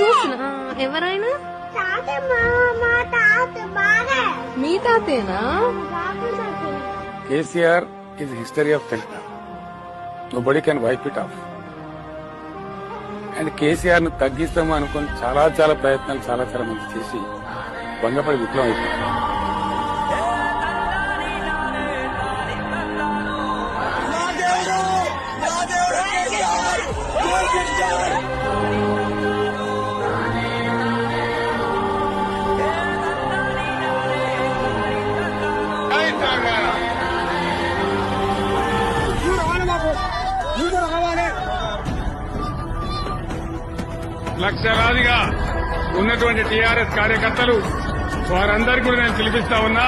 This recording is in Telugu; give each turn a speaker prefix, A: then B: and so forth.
A: చూసిన ఎవరైనా మీ తాతేనా?
B: KCR is the history of Telangana. Nobody can wipe it off. And KCR ను తగ్గిస్తాము అనుకుని చాలా ప్రయత్నాలు చాలా మంది చేసి భంగపడి విప్లవం అయిపోయింది.
C: లక్షలాదిగా ఉన్నటువంటి టీఆర్ఎస్ కార్యకర్తలు వారందరికీ కూడా నేను పిలిపిస్తా ఉన్నా.